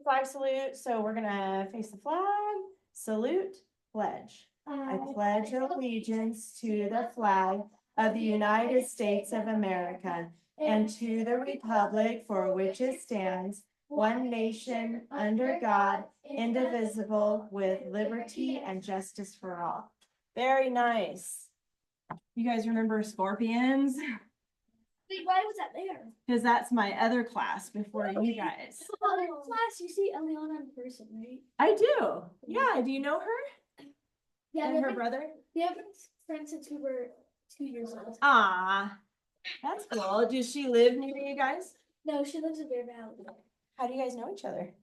flag salute, so we're gonna face the flag, salute, pledge. I pledge allegiance to the flag of the United States of America and to the republic for which it stands, one nation, under God, indivisible, with liberty and justice for all. Very nice. You guys remember scorpions? Wait, why was that there? Because that's my other class before you guys. Other class, you see Eliana in person, right? I do. Yeah, do you know her? Yeah, And her brother? We have been friends since we were 2 years old. Ah, that's cool. Does she live near you guys? No, she lives in Bear Valley. How do you guys know each other?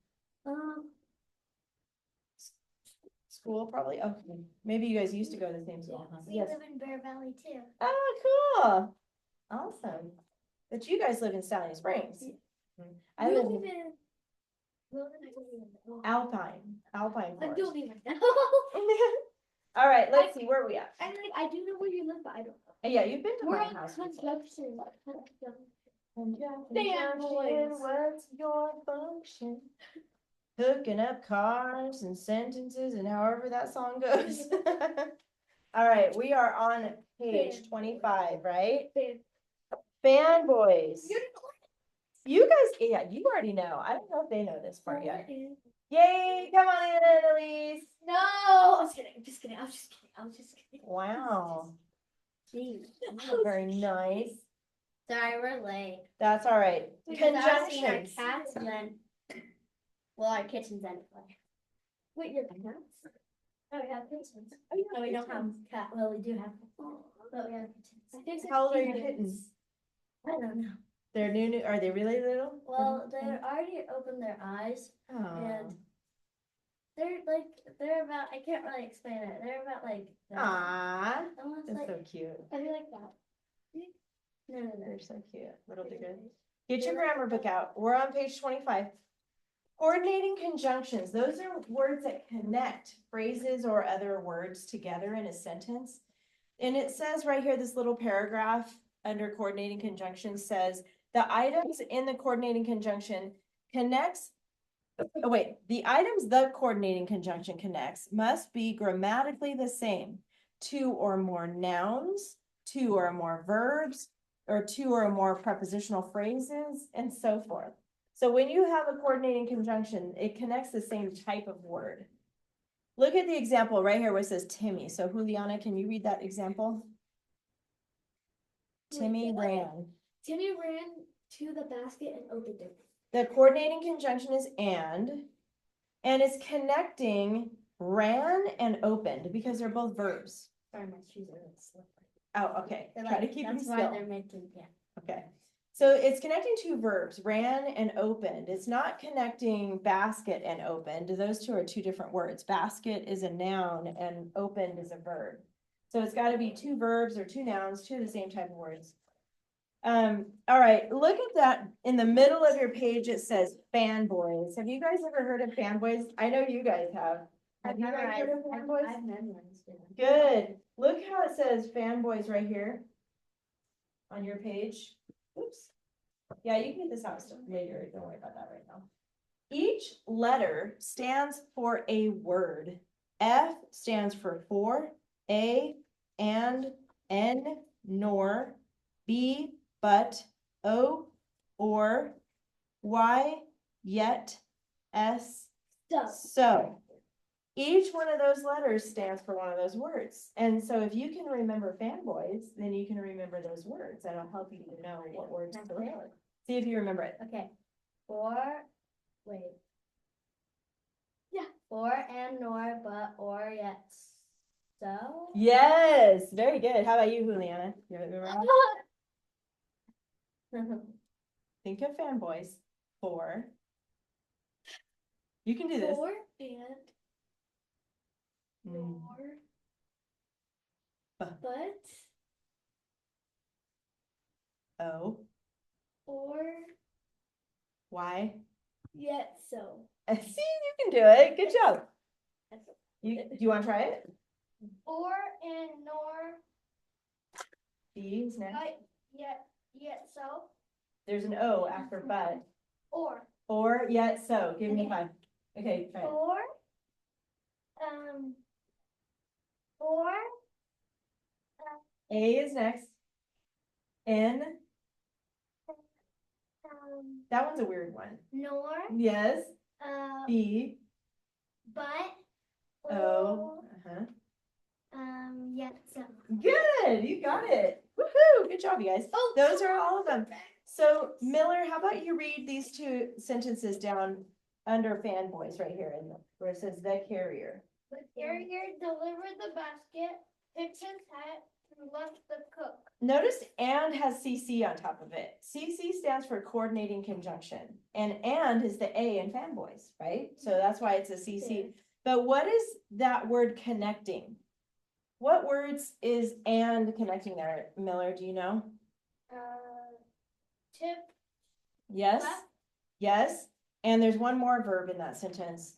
School, probably. Oh, maybe you guys used to go to the same school, huh? We live in Bear Valley too. Oh, cool. Awesome. But you guys live in Stallion Springs. I live in Alpine. Alpine I Forest. don't even know. All right, let's see where we at. I do know where you live, but I don't know. Yeah, you've been to We're my on house. Conjunction. What's your function? Hooking up cars and sentences and however that song goes. All right, we are on page 25, right? Fanboys. You guys, yeah, you already know. I don't know if they know this part yet. Yay, come on in, Annalise. No, I was kidding. I'm just kidding. I was just kidding. Wow. Jeez. Very nice. Sorry, we're late. That's all right. Because I was seeing our Conjunctions. cats and then, well, our kitchen's empty. Wait, your cats? Oh, yeah, kittens. No, we don't have cat. Well, we do have, but we have kittens. How old are your kittens? I don't know. They're new. Are they really little? Well, they're already opened their eyes Oh. and they're about. I can't really explain it. They're about like. Aw, Almost that's like. so cute. I do like that. No. They're so cute. Little bigger. Get your grammar book out. We're on page 25. Coordinating conjunctions. Those are words that connect phrases or other words together in a sentence. And it says right here, this little paragraph under coordinating conjunctions says the items in the coordinating conjunction connects. Oh, wait, the items the coordinating conjunction connects must be grammatically the same. 2 or more nouns, 2 or more verbs, or 2 or more prepositional phrases, and so forth. So when you have a coordinating conjunction, it connects the same type of word. Look at the example right here where it says Timmy. So Juliana, can you read that example? Timmy ran. Timmy ran to the basket and opened it. The coordinating conjunction is and it's connecting ran and opened because they're both verbs. Sorry, my shoes are really slippery. Oh, okay. They're Try like, to keep them that's why still. they're making, yeah. Okay. So it's connecting 2 verbs, ran and opened. It's not connecting basket and opened. Those 2 are 2 different words. Basket is a noun and opened is a verb. So it's got to be 2 verbs or 2 nouns, 2 of the same type of words. All right, look at that. In the middle of your page, it says fanboys. Have you guys ever heard of fanboys? I know you guys have. Have you guys heard of fanboys? I've memorized it. Good. Look how it says fanboys right here on your page. Oops. Yeah, you can get this out later. Don't worry about that right now. Each letter stands for a word. F stands for, A, and, N, nor, B, but, O, or, Y, yet, S, so. Each one of those letters stands for one of those words. And so if you can remember fanboys, then you can remember those words. That'll help you to know what words to remember. See if you remember it. Okay. Wait. Yeah. For and nor, but, or, yet, so. Yes, very good. How about you, Juliana? You remember? Think of fanboys. For. You can do this. For and nor, but, O, or, Y. yet so. See, you can do it. Good job. Do you want to try it? Or and nor, B is next. but, yet so. There's an O after but. Or. Or yet so, give me 5. Okay, try it. um, or, A is next. N, that one's a weird one. nor, Yes, B, but, O, yet so. Good, you got it. Woohoo, good job, you guys. Oh, Those are all of them. So Miller, how about you read these 2 sentences down under fanboys right here in the, where it says the carrier. The carrier delivered the basket, picked his hat, and left the cook. Notice and has CC on top of it. CC stands for coordinating conjunction. And is the A in fanboys, right? So that's why it's a CC. But what is that word connecting? What words is and connecting there, Miller? Do you know? Tip, Yes. left. Yes. And there's one more verb in that sentence.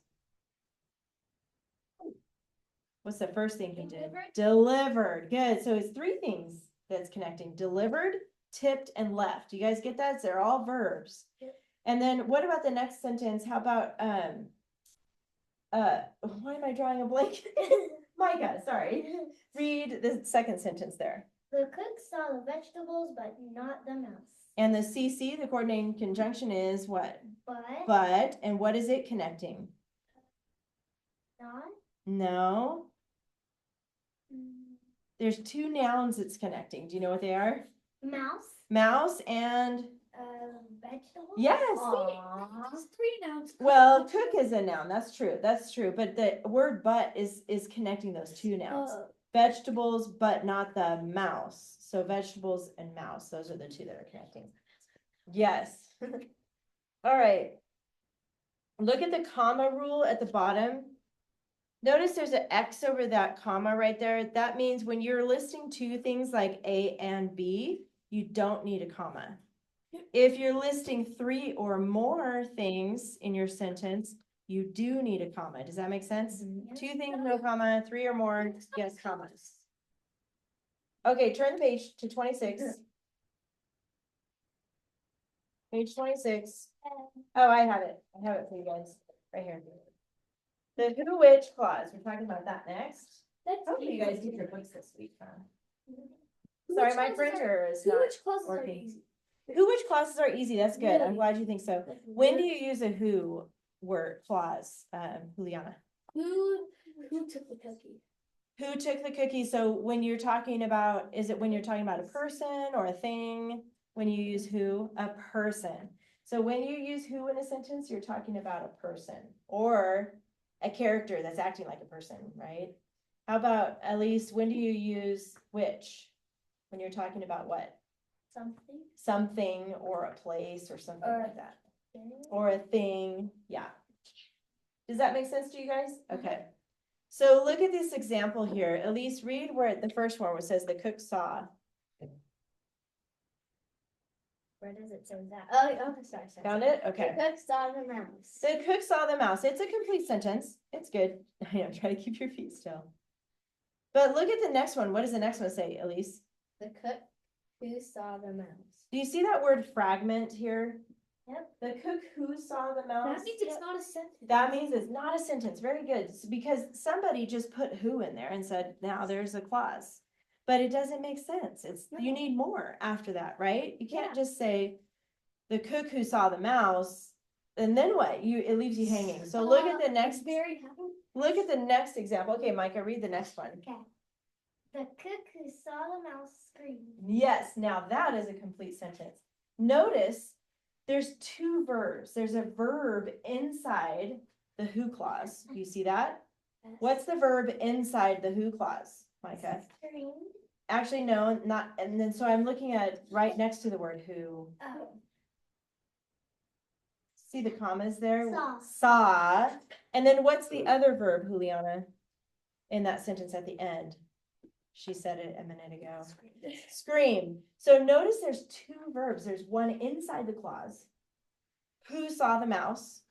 What's the first thing he did? Delivered. Delivered. Good. So it's 3 things that's connecting. Delivered, tipped, and left. You guys get that? They're all verbs. Yep. And then what about the next sentence? How about why am I drawing a blank? Micah, sorry. Read the second sentence there. The cook saw the vegetables, but not the mouse. And the CC, the coordinating conjunction, is what? But, and what is it connecting? not, No. There's 2 nouns it's connecting. Do you know what they are? mouse, Mouse and, vegetables. yes. Aw. 3 nouns. Well, cook is a noun. That's true. That's true. But the word but is connecting those 2 nouns. Vegetables, but not the mouse. So vegetables and mouse, those are the 2 that are connecting. Yes. All right. Look at the comma rule at the bottom. Notice there's an X over that comma right there. That means when you're listing 2 things like A and B, you don't need a comma. If you're listing 3 or more things in your sentence, you do need a comma. Does that make sense? 2 things, no comma, 3 or more, yes, commas. Okay, turn the page to 26. Page 26. Oh, I have it. I have it for you guys, right here. The who, which clause, we're talking about that next. Hopefully you guys did your books this week, huh? Sorry, my printer is not Which clauses are working. easy? Who, which clauses are easy, that's good, I'm Really? glad you think so. When do you use a who word clause, Juliana? Who took the cookie? Who took the cookie? So when you're talking about, is it when you're talking about a person or a thing? When you use who? A person. So when you use who in a sentence, you're talking about a person or a character that's acting like a person, right? How about, Elise, when do you use which? When you're talking about what? Something. Something or a place or something Or like that. Or a thing, yeah. Does that make sense to you guys? Okay. So look at this example here. Elise, read where the first one where it says the cook saw. Where does it say that? Oh, okay, sorry. Found it? Okay. The cook saw the mouse. The cook saw the mouse. It's a complete sentence. It's good. I know, try to keep your feet still. But look at the next one. What does the next one say, Elise? The cook who saw the mouse. Do you see that word fragment here? Yep. The cook who saw the mouse? That means it's not a sentence. That means it's not a sentence. Very good. It's because somebody just put who in there and said, now there's a clause. But it doesn't make sense. You need more after that, right? You can't just say the cook who saw the mouse, and then what? It leaves you hanging. So look at the next, Very happy. look at the next example. Okay, Micah, read the next one. Okay. The cook who saw the mouse scream. Yes, now that is a complete sentence. Notice there's 2 verbs. There's a verb inside the who clause. Do you see that? What's the verb inside the who clause, Micah? Scream. Actually, no, not, and then so I'm looking at right next to the word who. Oh. See the commas there? Saw. Saw. And then what's the other verb, Juliana? In that sentence at the end? She said it a minute ago. Scream. So notice there's 2 verbs. There's one inside the clause. Who saw the mouse?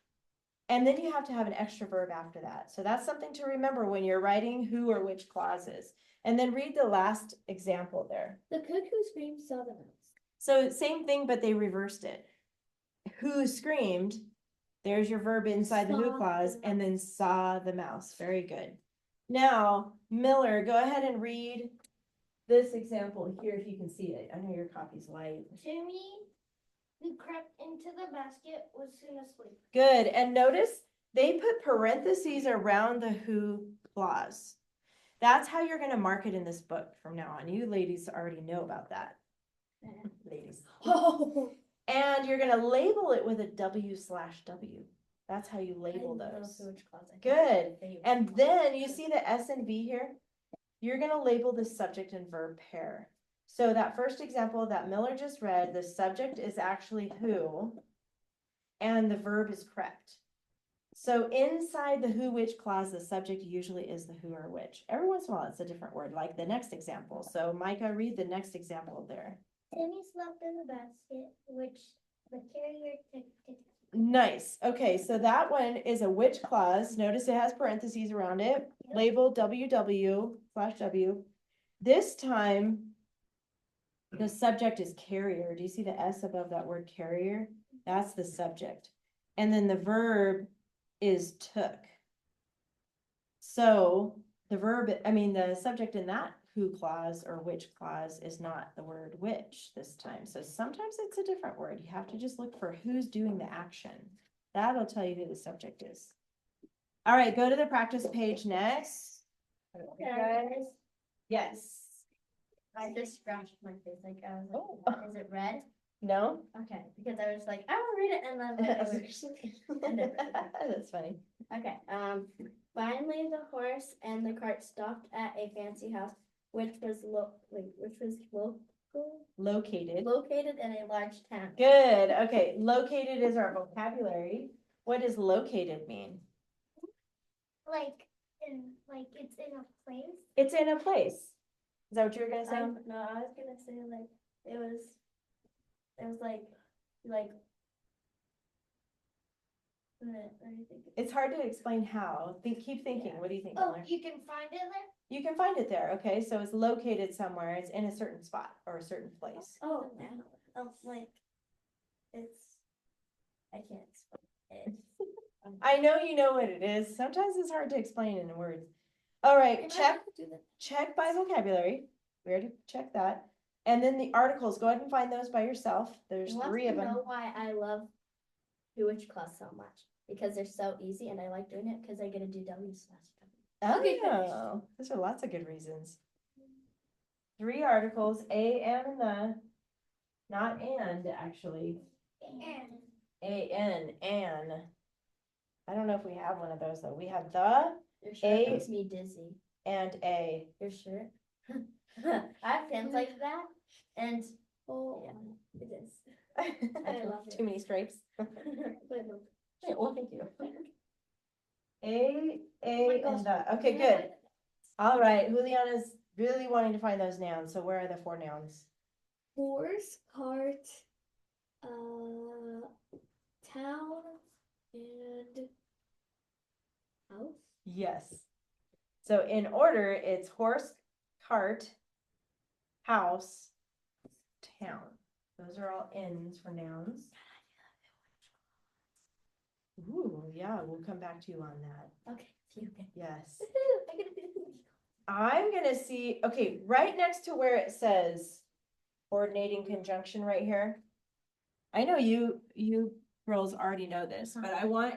And then you have to have an extra verb after that. So that's something to remember when you're writing who or which clauses. And then read the last example there. The cook who screamed saw the mouse. So same thing, but they reversed it. Who screamed There's your verb inside the who Saw clause, the and then saw the mouse. Very good. Now, Miller, go ahead and read this example here if you can see it. I know your copy's light. Timmy, who crept into the basket, was soon asleep. Good, and notice they put parentheses around the who clause. That's how you're gonna mark it in this book from now on. You ladies already know about that. Ladies. Oh. And you're gonna label it with a W/W. That's how you label those. Good. And then you see the S and V here? You're gonna label the subject and verb pair. So that first example that Miller just read, the subject is actually who, and the verb is crept. So inside the who which clause, the subject usually is the who or which. Every once in a while, it's a different word, like the next example. So Micah, read the next example there. Timmy slept in the basket, which the carrier took. Nice. Okay, so that one is a which clause. Notice it has parentheses around it, labeled WW/W. This time, the subject is carrier. Do you see the S above that word carrier? That's the subject. And then the verb is took. So the verb, the subject in that who clause or which clause is not the word which this time. So sometimes it's a different word. You have to just look for who's doing the action. That'll tell you who the subject is. All right, go to the practice page next. Yes. I just scratched my face, like, I was Oh. like, is it red? No? Okay, because I was like, I will read it, and then it was. That's funny. Okay, finally the horse and the cart stopped at a fancy house, which was Located. located in a large town. Good. Okay, located is our vocabulary. What does located mean? Like it's in a place. It's in a place. Is that what you were gonna say? No, I was gonna say like, it was like, let me think. It's hard to explain how. Keep thinking. Yeah. What do you think, Oh, Miller? you can find it there. You can find it there. Okay, so it's located somewhere. It's in a certain spot or a certain place. Oh, like, I can't explain it. I know you know what it is. Sometimes it's hard to explain in words. All right, And I check have to do that. check by vocabulary. We already checked that. And then the articles, go ahead and find those by yourself. There's You want 3 to of them. know why I love Which class so much? Because they're so easy, and I like doing it because I get to do W/W. Okay, finish. Oh, those are lots of good reasons. 3 articles, a and the, not and actually, and. I don't know if we have one of those though. We have the Your shirt makes me dizzy. and a. Your shirt? I have pins like that, and yeah, it is. I love it. Too many stripes. Yeah, well, thank you. A, my and gosh. the. Okay, good. All right, Juliana's really wanting to find those nouns. So where are the 4 nouns? Horse, cart, town, and house. Yes. So in order, it's horse, cart, house, town. Those are all N's for nouns. Ooh, yeah, we'll come back to you on that. Okay, phew. Yes. I gotta do this. I'm gonna see, okay, right next to where it says coordinating conjunction right here. I know you girls already know this, but I want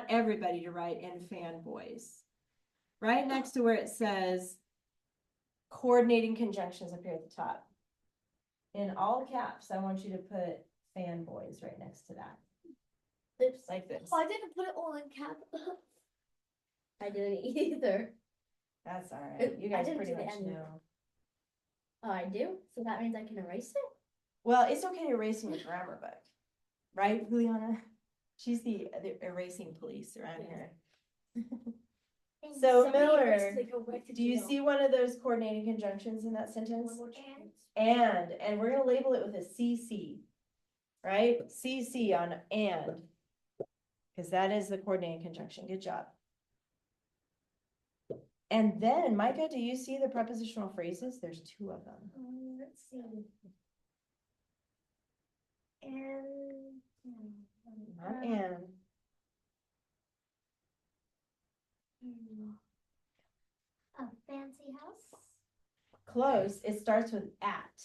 everybody to write in fanboys. Right next to where it says coordinating conjunctions up here at the top. In all caps, I want you to put fanboys right next to that. Oops. Like this. Oh, I didn't put it all in cap. I didn't either. That's all right. You I guys didn't pretty do the much end. know. Oh, I do? So that means I can erase it? Well, it's okay to erase in your grammar book. Right, Juliana? She's the erasing police around here. So Somebody Miller, erased it, go right to do you jail. see one of those coordinating conjunctions in that sentence? And And we're gonna label it with a CC, right? CC on and, because that is the coordinating conjunction. Good job. And then, Micah, do you see the prepositional phrases? There's 2 of them. let's see. And Not and. house? Close. It starts with at.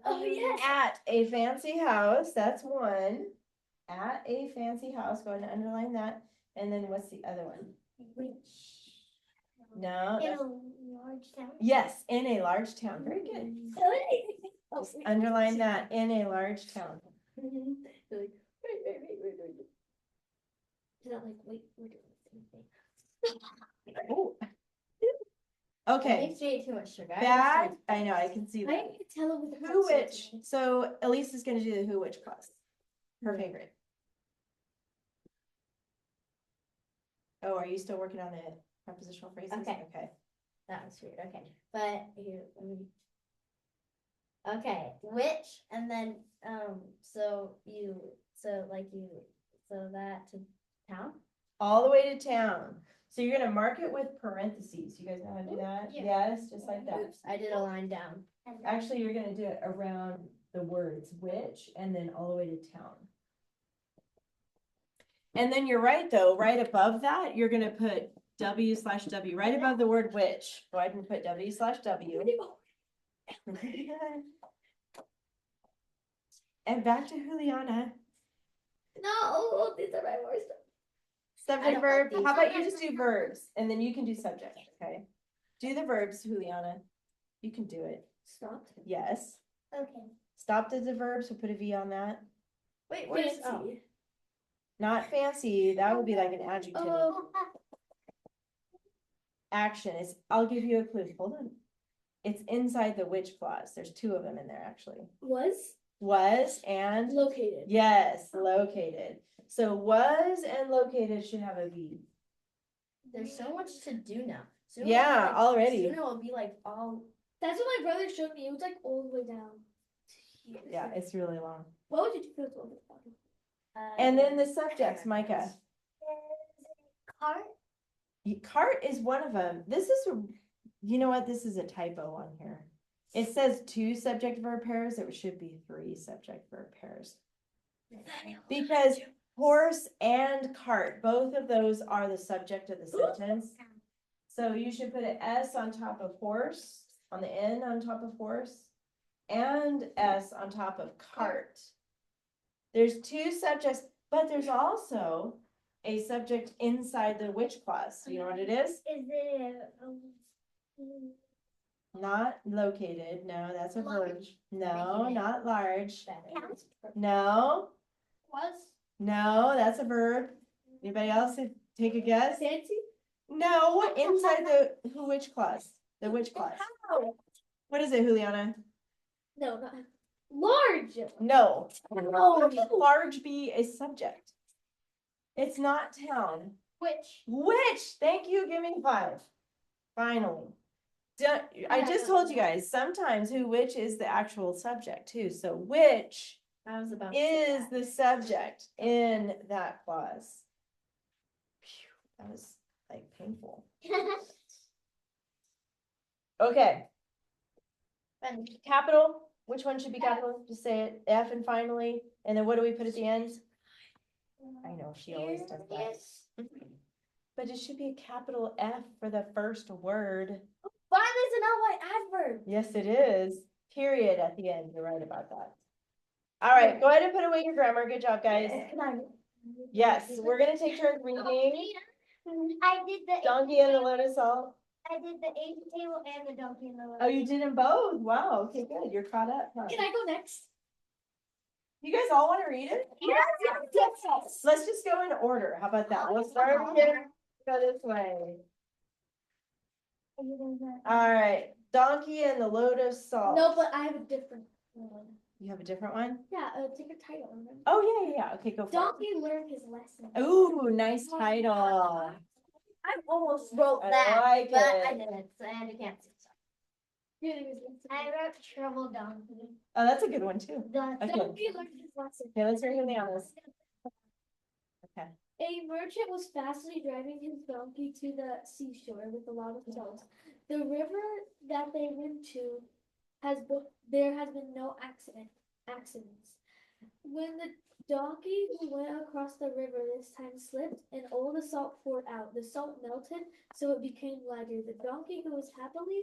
Oh, yes. At a fancy house, that's one. At a fancy house, go ahead and underline that. And then what's the other one? Which? No. In that's- a large town. Yes, in a large town. Very good. Oh, Just underline that, in a large town. They're like, wait. Is that like, wait, we're doing the same thing. Oh. I Okay, think she ate too much sugar. bad, I know, I can see I that. can tell it with the Who, pencil which, today. so Elise is gonna do the who, which class. Her Yeah. favorite. Oh, are you still working on the prepositional phrases? Okay. Okay. That was weird, okay, but here, okay, which, and then, so that to town? All the way to town. So you're gonna mark it with parentheses. You guys know how to do that? Yeah. Yes, just like that. Oops, I did a line down. And then- Actually, you're gonna do it around the words which and then all the way to town. And then you're right though, right above that, you're gonna put W/W, right above the word which. Go ahead and put W/W. And back to Juliana. No, these are my worst. Subject, don't verb, like these. how about you just do verbs and then you can do subject, okay? Do the verbs, Juliana. You can do it. Stopped. Yes. Okay. Stopped is a verb, so put a V on that. Wait, where's, oh, Fancy. Not fancy, that would be like an adjective. Action is, I'll give you a clue, hold on. It's inside the which clause. There's two of them in there, actually. Was Was and, located. yes, located. So was and located should have a V. there's so much to do now. Soon it'll be Yeah, like- already. Soon it will be like all. That's what my brother showed me. It was like all the way down. Yeah, it's really long. What would you feel all the way down? And then the subjects, Micah. Cart. Cart is one of them. This is, you know what, this is a typo on here. It says 2 subject verb pairs, it should be 3 subject verb pairs. Because horse and cart, both of those are the subject of the sentence. So you should put an S on top of horse, on the N on top of horse, and S on top of cart. There's 2 subjects, but there's also a subject inside the which clause. Do you know what it is? Is it? Not located, no, that's a verb. Large. No, not large. Better. No, Was. no, that's a verb. Anybody else take a guess? Fancy. No, inside the who which clause? The which clause? How? What is it, Juliana? No, not large. No. No. How can large be a subject? It's not town. Which? Which, thank you, give me 5. Finally. I just told you guys, sometimes who which is the actual subject too, so which I was about to say is that. the subject in that clause. Phew, that was like painful. Okay, And capital, which one should be capital? Just say it, F and finally, and then what do we put at the end? I know, she always does that. Yes. But it should be a capital F for the first word. Finally, is an L-Y adverb. Yes, it is. Period at the end. You're right about that. All right, go ahead and put away your grammar. Good job, guys. Yes, we're gonna take turns reading. I did the Donkey and the lotus salt. I did the age table and the donkey and the lotus. Oh, you did them both? Wow, okay, good. You're caught up. Huh? Can I go next? You guys all want to read it? Yes. Let's just go in order. How about that? We'll start here, go this way. All right, donkey and the lotus salt. No, but I have a different one. You have a different one? Yeah, take a title. Remember? Oh, yeah. Okay, go for Donkey learned his lesson. it. Ooh, nice title. I almost wrote I that. like but I it. didn't, and you can't see. I wrote Trouble Donkey. Oh, that's a good one too. The Okay. donkey learned his lesson. Okay, let's hear Juliana's. Okay. A merchant was fastly driving his donkey to the seashore with a lot of salt. The river that they went to there has been no accidents. When the donkey who went across the river this time slipped, and all the salt poured out. The salt melted, so it became lighter. The donkey who was happily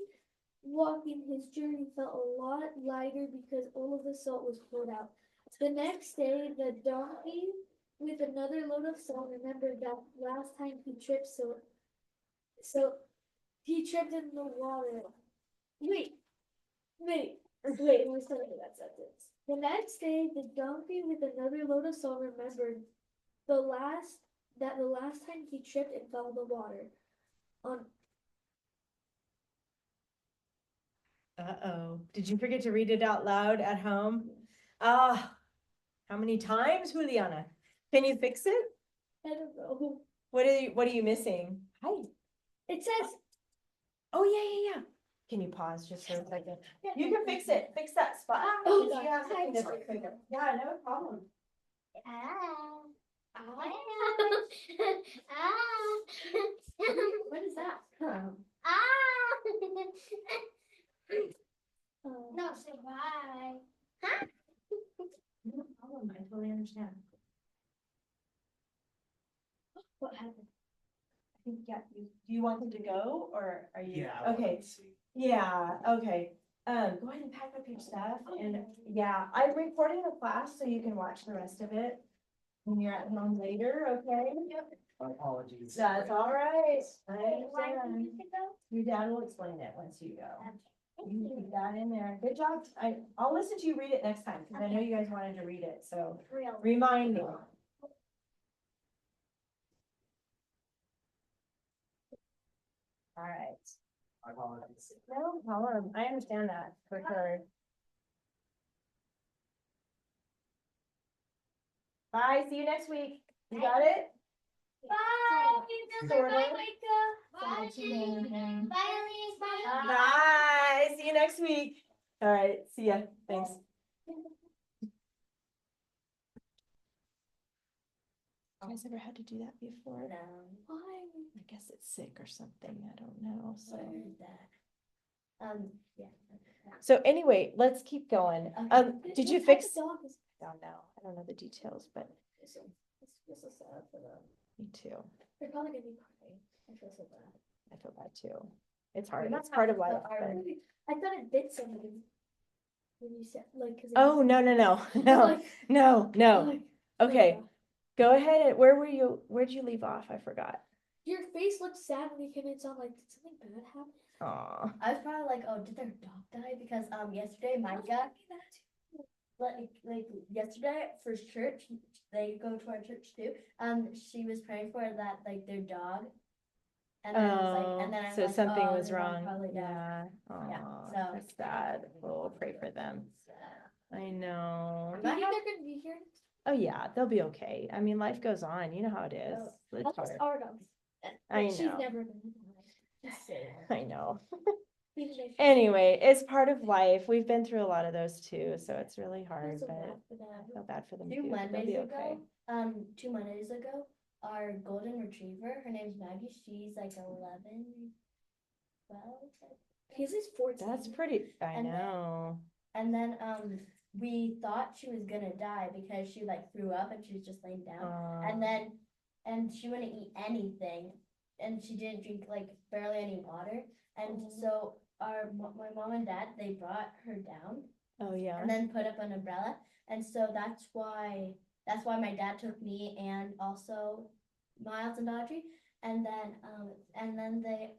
walking his journey felt a lot lighter because all of the salt was poured out. The next day, the donkey with another load of salt remembered that last time he tripped, so he tripped in the water. Wait, let me start that sentence. The next day, the donkey with another load of salt remembered the last time he tripped and fell in the water. On Uh-oh. Did you forget to read it out loud at home? Ah, how many times, Juliana? Can you fix it? I don't know. What are you missing? Hi. It says Oh, yeah. Can you pause just for a second? You can fix it. Fix that spot. Oh, If you have sorry. something to fix it. Yeah, no problem. What is that? No, say bye. No problem. I totally understand. what happened. I think, yeah, do you want them to go or are you? Yeah. I wanted Okay. to see. Yeah, okay. Go ahead and pack up your stuff and yeah, I'm recording the class so you can watch the rest of it when you're at home later, okay? My apologies. That's all right. I Why do understand. you think so? Your dad will explain it once you go. You can keep that in there. Good job. I'll listen to you read it next time because I know you guys wanted to read it, so Real. remind me. All right. My apologies. No problem. I understand that for sure. Bye. See you next week. You got it? Bye. Sort of. Bye, Micah. Bye, Bye, Jenny. Jenny. Bye, Elise. Bye. Bye. See you next week. All right. See ya. Thanks. You guys ever had to do that before? No. Why? I guess it's sick or something. I don't know. So. Yeah. So anyway, let's keep going. Okay. Did you What type fix? of dog is I don't know. I don't know the details, but this? It's so sad for them. me too. They're probably gonna be crying. I feel so bad. I feel bad too. It's hard. not It's part of happy, life. but are but- we? I thought it bit somebody. When you said like, cause Oh, no, Like- no. like, Okay, uh, go ahead. And where'd you leave off? I forgot. Your face looked sad when you came in, so I'm like, did something bad happen? Aw. I was probably like, oh, did their dog die? Because yesterday Micah, like yesterday for church, they go to our church too. She was praying for that like their dog. And then I was like, and then I was So like, something oh, was their dog wrong. probably died. Yeah. Yeah, Aw, so- that's sad. We'll pray for them. I know. Do you think they're gonna be here? Oh yeah, they'll be okay. I mean, life goes on. You know how it is. At It's least hard. our dogs. I Like, she's know. never gonna die. Just saying. I know. Even if she- Anyway, it's part of life. We've been through a lot of those too, so it's really I hard, feel so but bad for them. I feel bad for them Two too. They'll Mondays be ago, okay. 2 Mondays ago, our golden retriever, her name's Maggie, she's like 11, 12. His is 14. That's pretty, I And then- know. And then we thought she was gonna die because she like threw up and she was just laying down. And she wouldn't eat anything, and she didn't drink like barely any water. And so my mom and dad, they brought her down Oh, yeah. and then put up an umbrella. And so that's why my dad took me and also Miles and Audrey. And then they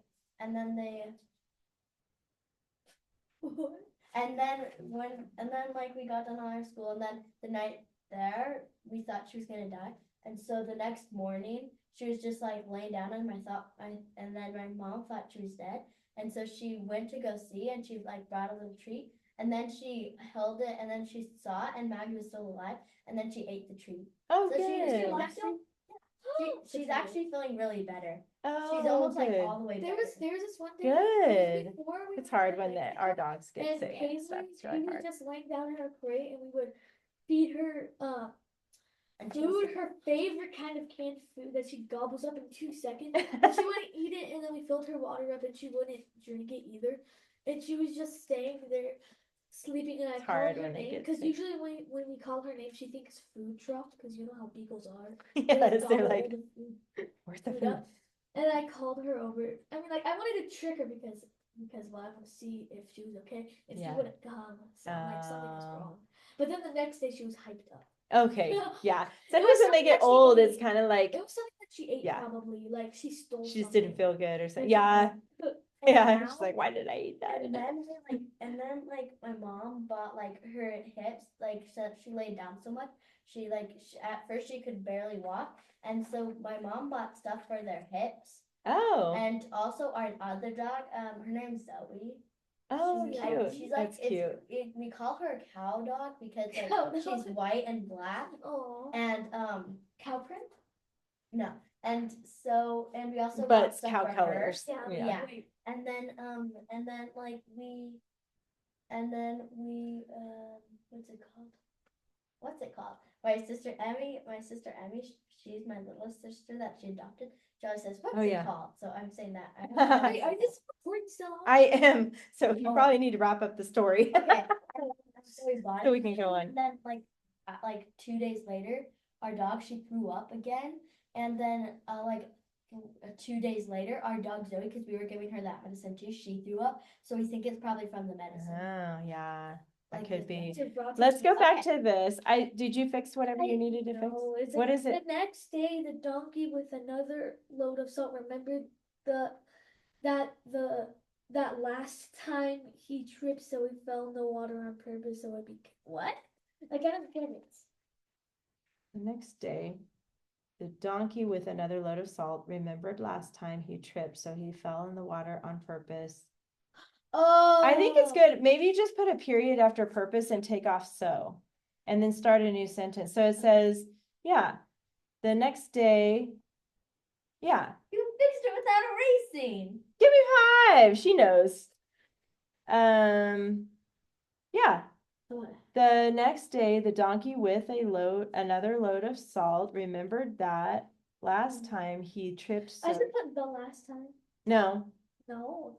like we got done all our school, and then the night there we thought she was gonna die. And so the next morning she was just like laying down, and and then my mom thought she was dead. And so she went to go see, and she like brought a little treat, and then she held it, and then she saw it, and Maggie was still alive, and then she ate the treat. Oh, So she's good. actually, she's actually feeling really better. Oh, She's almost like good. all the way There better. was this one thing. it was Good. before we It's hard had, when like, our dogs get and sick and Paisley, stuff. It's she really was hard. just laying down in her crate, and we would feed her And she was food, her favorite kind of canned food that she gobbles up in 2 seconds. And she wouldn't eat it, and then we filled her water up, and she wouldn't drink it either. And she was just staying there sleeping and I It's called hard her when they name get because sick. usually when we call her name, she thinks food dropped because you know how beagles are. Yes, they're gobble like, all the food. where's the food food? up. And I called her over. I mean, like I wanted to trick her because well, I want to see if she was okay. If Yeah. she wouldn't come, sound like something was Oh. wrong. But then the next day she was hyped up. Okay, yeah. Sometimes was when they something get that she old, ate. it's kind of like It was something that she ate Yeah. probably. Like she stole. she just something. didn't feel good or something. And Yeah, And yeah. She's now- like, why did I eat that? And then my mom bought like her hips, like so she laid down so much. She at first she could barely walk, and so my mom bought stuff for their hips. Oh, And also our other dog, her name's Zoe. oh, she's cute. She's like That's cute. we call her a cow dog because Cow dog. she's white and black, Oh, and cow print. no, and we also But got it's stuff cow for her. colors. Yeah. Yeah. Wait. And then what's it called? My sister Emmy, she's my little sister that she adopted. She always says, "What's Oh, it yeah. called?" So I'm saying that. Wait, are this recording still on? I am. So you Oh. probably need to wrap up the story. Okay. So we bought So it. we can go on. And then like 2 days later, our dog, she threw up again. And then 2 days later, our dog Zoe, because we were giving her that medicine too, she threw up. So we think it's probably from the medicine. Oh, yeah. That Like could this be. To Roger's Let's go back Okay. to this. Did you fix whatever you needed to fix? No, it's What like is it? The next day, the donkey with another load of salt remembered that last time he tripped, so he fell in the water on purpose. So it became what? Like I don't get it. The next day, the donkey with another load of salt remembered last time he tripped, so he fell in the water on purpose. Oh, I think it's good. Maybe you just put a period after purpose and take off so, and then start a new sentence. So it says, yeah, the next day, yeah, You fixed it without erasing. give me 5. She knows. Yeah, What? the next day, the donkey with another load of salt remembered that last time he tripped. I So should put the last time. no, No.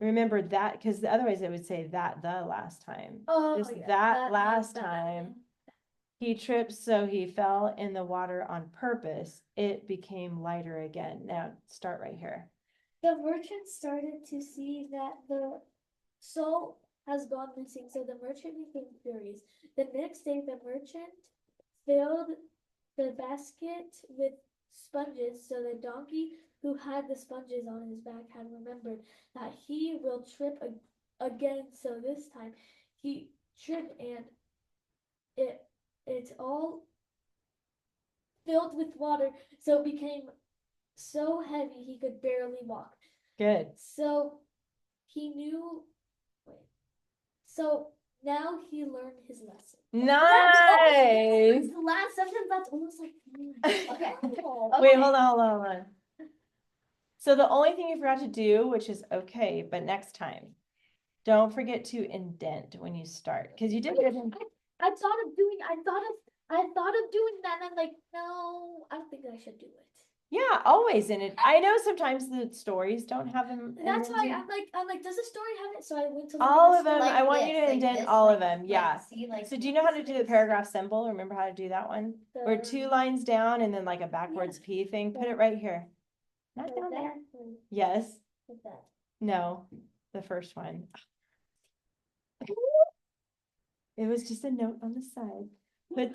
remembered that because otherwise it would say that the last time. Oh, Just yeah, that last that. time. He tripped, so he fell in the water on purpose. It became lighter again. Now start right here. The merchant started to see that the salt has gone missing, so the merchant became furious. The next day, the merchant filled the basket with sponges, so the donkey who had the sponges on his back had remembered that he will trip again. So this time, he tripped and it's all filled with water, so it became so heavy he could barely walk. Good. So he knew. Wait. So now he learned his lesson. Nice. The last sentence, that's almost like okay. Wait, hold on. So the only thing you forgot to do, which is okay, but next time, don't forget to indent when you start, because you did good. I thought of doing that, and I'm like, no, I don't think I should do it. Yeah, always in it. I know sometimes the stories don't have them. That's why indented. I'm like, does the story have it? So I went to look All at of the them. story. I want you to indent all of them. Yeah. See, like, So do you know how to do the paragraph symbol? Remember how to do that one? Or 2 lines down and then like a backwards P thing? Put it right here. Not Like down there. that, or Yes. like that. No. The first one. It was just a note on the side. Put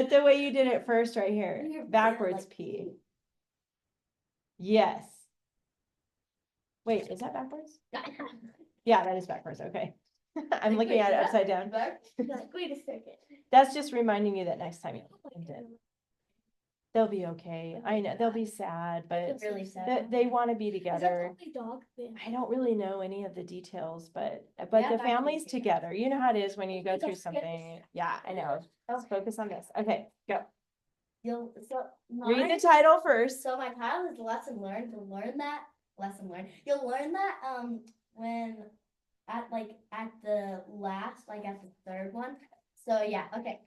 the way you did it first right here. You're- Backwards like- P. Yes. Wait, is that backwards? Yeah, that is backwards. Okay. I'm Like, looking wait, at it is that upside down. back? Like, wait a second. That's just reminding you that next time you Oh my indent. God. They'll be okay. I know they'll be sad, but It's really sad. they want to be Is that the together. only dog thing? I don't really know any of the details, but Yeah, the back family's to you. together. You know how it is when you go Okay, through don't forget something. Yeah, I know. Let's focus on this. Okay, go. Read Read the title first. So my title is lesson learned. You'll learn that You'll learn that when at the last, at the third one. So yeah, okay.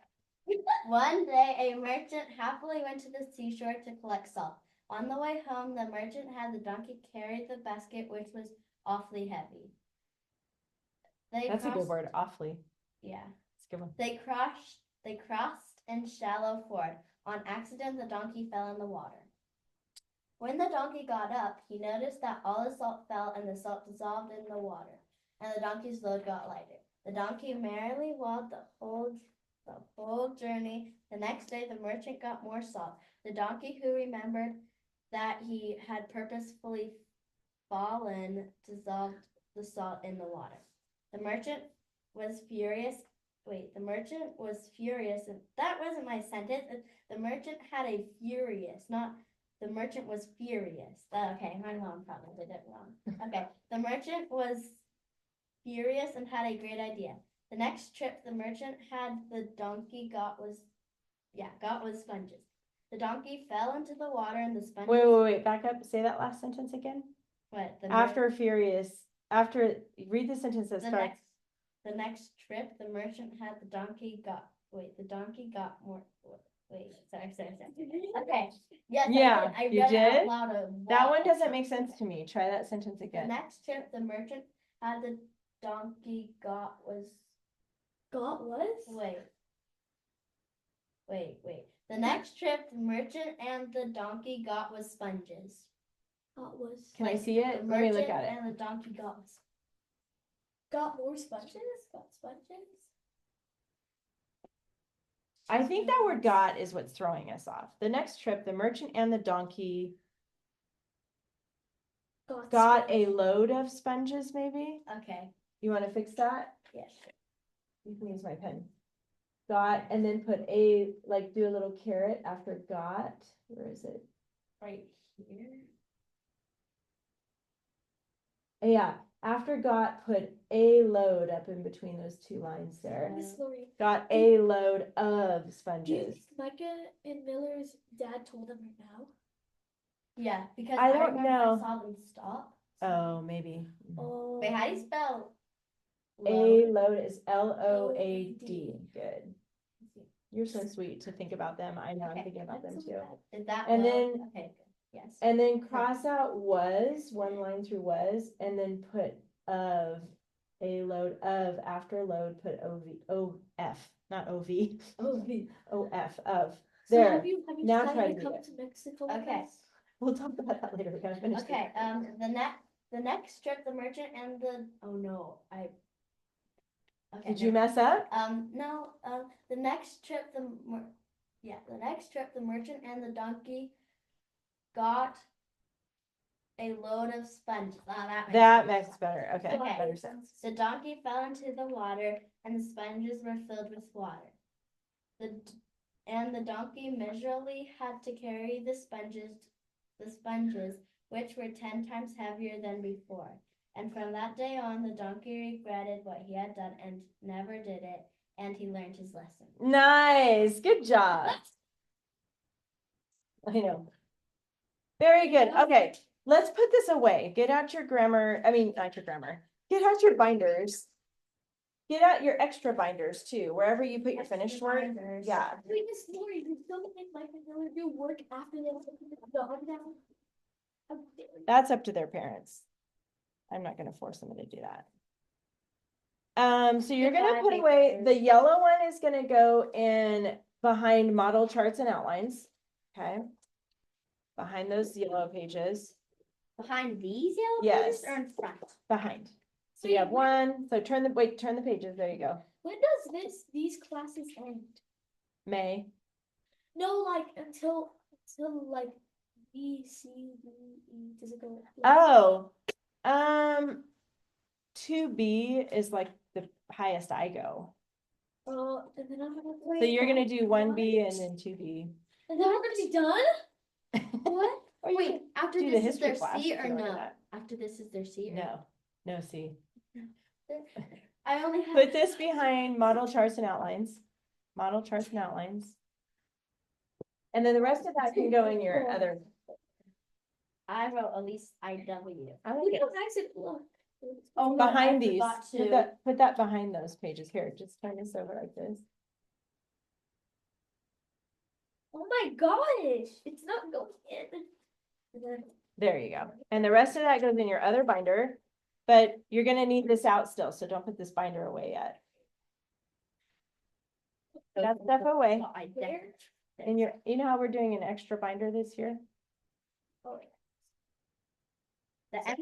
One day a merchant happily went to the seashore to collect salt. On the way home, the merchant had the donkey carry the basket, which was awfully heavy. They That's a good crossed- word, awfully. Yeah. It's a good one. They crossed in shallow ford. On accident, the donkey fell in the water. When the donkey got up, he noticed that all the salt fell and the salt dissolved in the water, and the donkey's load got lighter. The donkey merrily walked the whole journey. The next day, the merchant got more salt. The donkey, who remembered that he had purposefully fallen, dissolved the salt in the water. The merchant was furious. Wait, the merchant was furious, and that wasn't my sentence. The merchant had a furious, not the merchant was furious. Okay, my mom probably did it wrong. Okay, the merchant was furious and had a great idea. The next trip the merchant had the donkey got was sponges. The donkey fell into the water and the sponges. Wait, back up, say that last sentence again. What? After furious, read the sentence that starts. The next trip the merchant had the donkey got more. Wait, sorry. Okay. Yes, Yeah, I you read it did? out loud a That lot. one doesn't make sense to me. Try that sentence The again. next trip the merchant had the donkey got was. Got was? Wait. The next trip the merchant and the donkey got was sponges. Got was. Can I Like, see The it? Let me look merchant at it. and the donkey got was. Got more sponges? Got sponges. I think that word got is what's throwing us off. The next trip, the merchant and the donkey got a load of sponges, maybe? Okay. You want to fix that? Yes. You can use my pen. Got, and then put a, like, do a little caret after got. Where is it? Right here. Yeah, after got, put a load up in between those two lines there. Miss Lori, Got a load of do you sponges. think Micah and Miller's dad told them right now? Yeah, because I I don't remember know. I saw them stop. Oh, maybe. Oh. Wait, how do you spell? A load? load is Load. L-O-A-D. Good. You're so sweet to think about them. I know I'm Okay, thinking about them That's so too. bad. Is that And load? then- Okay, good. Yes. And then cross out was, one line through was, and then put of, a load of, after load, put O-F, not O-V. O-V. O-F, of. So There. have you Now try decided to to do come it. to Mexico with Okay. us? We'll talk about that later. We gotta finish. this. Okay, the next trip the merchant and the, oh no, okay. Did you mess up? No, the next trip the next trip the merchant and the donkey got a load of sponges. That makes better. Okay, Okay. better sense. The donkey fell into the water, and the sponges were filled with water. The donkey miserably had to carry the sponges, which were 10 times heavier than before. And from that day on, the donkey regretted what he had done and never did it, and he learned his lesson. Nice, good job. I know. Very good. Okay, let's put this away. Get out your grammar, not your grammar. Get out your binders. Get out your extra binders too, wherever you put your finished work. Binders. Yeah, Wait, Miss Lori, you still make Micah and Miller do work after they put the dog down? How dare you. that's up to their parents. I'm not gonna force them to do that. So you're gonna Goodbye, put away, papers. the yellow one is gonna go in behind model charts and outlines, okay? Behind those yellow pages, Behind these yellow pages Yes. or in front? behind. So you have Wait, where- one, so turn the pages, there you go. When does these classes end? May, No, like until like B, C, D, E, does it go? oh, 2B is like the highest I go. Oh, and then I'm gonna. So you're gonna do 1B and then 2B. And then we're gonna be done? What? Or you Wait, can after do the this is history their class C if or you wanna do no? that. After this is their C or No C. I only have. Put this behind model charts and outlines, model charts and outlines. And then the rest of that can go in your other. I wrote at least IW. I like Look it. how nice it looks. Oh, no, I Behind these, forgot to. put that behind those pages here, just turn this over like this. Oh my gosh, it's not going in. And then There you go. And the rest of that goes in your other binder. But you're gonna need this out still, so don't put this binder away yet. That stuff away. Oh, I dare. And you know how we're doing an extra binder this year?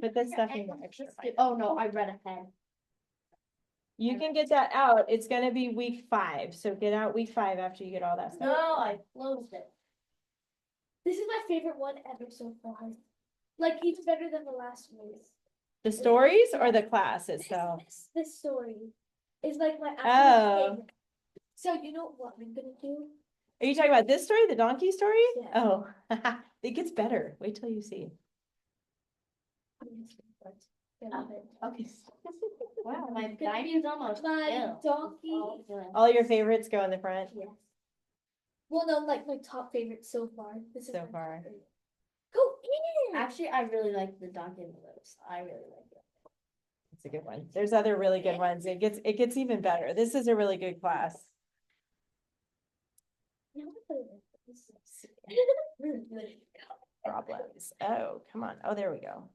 Put this stuff in your extra binder. Oh, no, I read ahead. You can get that out. It's gonna be week 5, so get out week 5 after you get all that No, stuff. I closed it. This is my favorite one ever so far. Like even better than the last one. The stories or the class itself? This story is like my Oh. absolute favorite. So you know what I'm gonna do? Are you talking about this story, the donkey story? Yeah. Oh, it gets better. Wait till you see. I love it. Okay. Wow, my Gonna binding's almost My filled. donkey. Oh, good. All your favorites go in the front Yes. Well, no, like my top favorite so far. This is so my top far. favorite. Go in. Actually, I really like the donkey and the lotus. I really like it. It's a good one. There's other really good ones. It gets even better. This is a really good class. You know what it is? Really good. Problems. Oh, come on. Oh, there we go.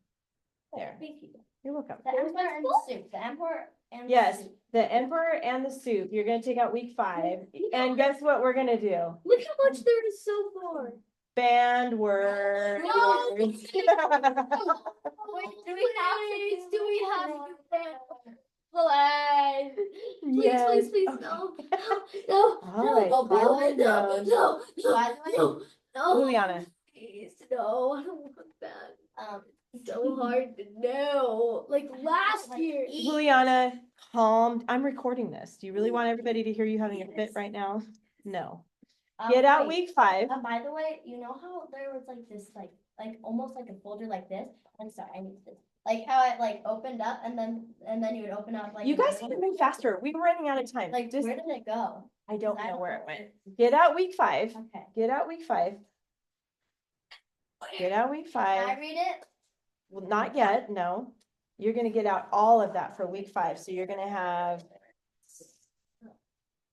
There. Thank you. You're welcome. The There's emperor my and the book. soup. The emperor and the Yes, soup. the emperor and the soup. You're gonna take out week 5. And guess what we're gonna do? Look how much there is so far. Band words. No. Wait, do we have Please, to? do we have to ban? Please, Yes. please, please, Okay. no, no, All right, no, there we no, go. no, By the way, no, no, Juliana. please, no, I don't want that. Um, So hard to know. Like last year. Juliana, calm. I'm recording this. Do you really want everybody to hear you having a fit right now? No. Get out wait. week 5. By the way, you know how there was like this, like almost like a folder like this? I'm sorry, I need this. Like how it like opened up and then you would open up like. You guys another need to one? move faster. We were running out of time. Like, Just, where did it go? I don't I know don't where it know. went. Get out week 5. Okay. Get out week 5. Get out week Can I 5. read it? Well, not yet, no. You're gonna get out all of that for week 5. So you're gonna have